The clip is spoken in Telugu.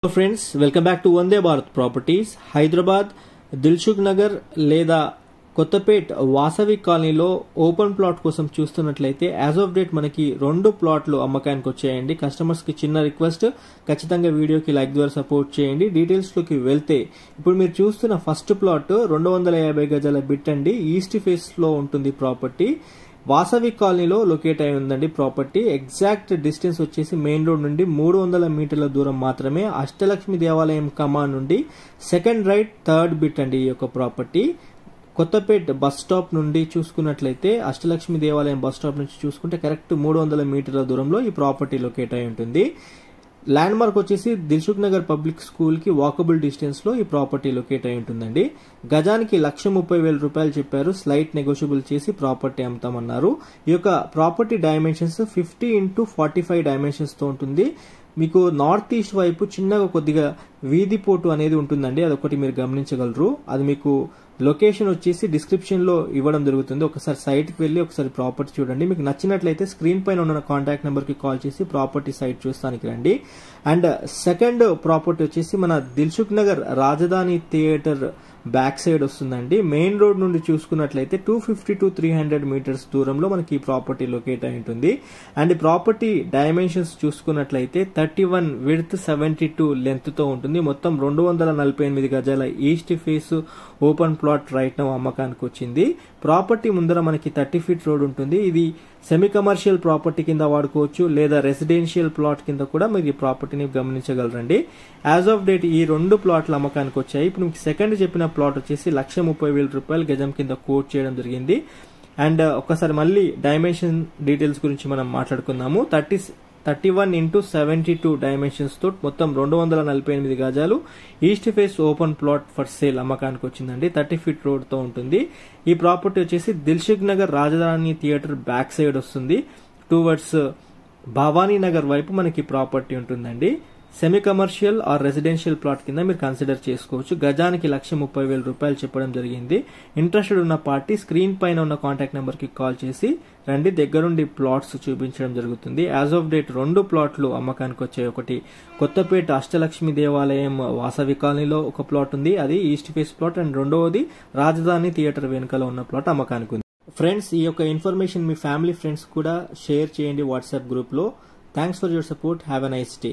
Hello friends, welcome back to Vande Bharat Properties. Hyderabad Dilsukh Nagar లేదా కొత్తపేట్ వాసవి కాలనీలో ఓపెన్ ప్లాట్ కోసం చూస్తున్నట్లయితే యాజ్ ఆఫ్ డేట్ మనకి 2 ప్లాట్లు అమ్మకానికి వచ్చాయండి. కస్టమర్స్ కి చిన్న రిక్వెస్ట్, ఖచ్చితంగా వీడియోకి లైక్ ద్వారా సపోర్ట్ చేయండి. డీటెయిల్స్ లోకి వెళ్తే ఇప్పుడు మీరు చూస్తున్న ఫస్ట్ ప్లాట్ 250 గజాల బిట్ అండి. ఈస్ట్ ఫేస్ లో ఉంటుంది ప్రాపర్టీ. వాసవి కాలనీలో లొకేట్ అయి ఉందండి ప్రాపర్టీ. ఎగ్జాక్ట్ డిస్టెన్స్ వచ్చేసి మెయిన్ రోడ్ నుండి 300 మీటర్ల దూరం మాత్రమే. అష్టలక్ష్మి దేవాలయం కమాన్ నుండి సెకండ్ రైట్ థర్డ్ బిట్ అండి ఈ యొక్క ప్రాపర్టీ. కొత్తపేట్ బస్ స్టాప్ నుండి చూసుకున్నట్లయితే అష్టలక్ష్మి దేవాలయం బస్ స్టాప్ నుంచి చూసుకుంటే కరెక్ట్ 300 మీటర్ల దూరంలో ఈ ప్రాపర్టీ లొకేట్ అయి ఉంటుంది. ల్యాండ్ మార్క్ వచ్చేసి దిల్సుఖ్ నగర్ పబ్లిక్ స్కూల్ కి వాకబుల్ డిస్టెన్స్ లో ఈ ప్రాపర్టీ లొకేట్ అయి ఉంటుందండి. గజానికి 1,30,000 రూపాయలు చెప్పారు. స్లైట్ నెగోషియబుల్ చేసి ప్రాపర్టీ అమ్ముతామన్నారు. ఈ యొక్క ప్రాపర్టీ డైమెన్షన్స్ 50x45 డైమెన్షన్స్ తో ఉంటుంది. మీకు నార్త్ ఈస్ట్ వైపు చిన్నగా కొద్దిగా వీధి పోటు అనేది ఉంటుందండి. అదొకటి మీరు గమనించగలరు. అది మీకు లొకేషన్ వచ్చేసి డిస్క్రిప్షన్ లో ఇవ్వడం జరుగుతుంది. ఒకసారి సైట్ కి వెళ్ళి ఒకసారి ప్రాపర్టీ చూడండి. మీకు నచ్చినట్లయితే స్క్రీన్ పైన ఉన్న కాంటాక్ట్ నెంబర్ కి కాల్ చేసి ప్రాపర్టీ సైట్ చూస్తానికి రండి. అండ్ సెకండ్ ప్రాపర్టీ వచ్చేసి మన Dilsukh Nagar Rajdhani theatre back side వస్తుందండి. మెయిన్ రోడ్ నుండి చూసుకున్నట్లయితే 250 to 300 మీటర్స్ దూరంలో మనకి ఈ ప్రాపర్టీ లొకేట్ అయి ఉంటుంది. అండ్ ప్రాపర్టీ డైమెన్షన్స్ చూసుకున్నట్లయితే 31 విడ్త్ 72 లెంత్ తో ఉంటుంది. మొత్తం 248 గజాల east face open plot right now అమ్మకానికి వచ్చింది. ప్రాపర్టీ ముందర మనకి 30 ఫీట్ రోడ్ ఉంటుంది. ఇది సెమీ కమర్షియల్ ప్రాపర్టీ కింద వాడుకోవచ్చు లేదా రెసిడెన్షియల్ ప్లాట్ కింద కూడా మీరు ఈ ప్రాపర్టీని గమనించగలరండి. యాజ్ ఆఫ్ డేట్ ఈ 2 ప్లాట్లు అమ్మకానికి వచ్చాయి. ఇప్పుడు మీకు సెకండ్ చెప్పిన ప్లాట్ వచ్చేసి 1,30,000 రూపాయలు గజం కింద కోట్ చేయడం జరిగింది. అండ్ ఒకసారి మళ్ళీ డైమెన్షన్ డీటెయిల్స్ గురించి మనం మాట్లాడుకుందాము. 31x72 డైమెన్షన్స్ తో మొత్తం 248 గజాలు east face open plot for sale అమ్మకానికి వచ్చిందండి. 30 ఫీట్ రోడ్ తో ఉంటుంది. ఈ ప్రాపర్టీ వచ్చేసి Dilsukh Nagar Rajdhani theatre back side వస్తుంది. టువర్డ్స్ భవానీ నగర్ వైపు మనకి ప్రాపర్టీ ఉంటుందండి. Semi commercial or residential plot కింద మీరు కన్సిడర్ చేసుకోవచ్చు. గజానికి 1,30,000 రూపాయలు చెప్పడం జరిగింది. ఇంట్రెస్టెడ్ ఉన్న పార్టీ స్క్రీన్ పైన ఉన్న కాంటాక్ట్ నెంబర్ కి కాల్ చేసి రండి. దగ్గరుండి ప్లాట్స్ చూపించడం జరుగుతుంది. యాజ్ ఆఫ్ డేట్ 2 ప్లాట్లు అమ్మకానికి వచ్చాయి. ఒకటి కొత్తపేట అష్టలక్ష్మి దేవాలయం వాసవి కాలనీలో ఒక ప్లాట్ ఉంది, అది ఈస్ట్ ఫేస్ ప్లాట్. అండ్ రెండవది రాజధాని థియేటర్ వెనుకలో ఉన్న ప్లాట్ అమ్మకానికి ఉంది. ఫ్రెండ్స్, ఈ యొక్క ఇన్ఫర్మేషన్ మీ ఫ్యామిలీ ఫ్రెండ్స్ కూడా షేర్ చేయండి వాట్సాప్ గ్రూప్ లో. Thanks for your support. Have a nice day.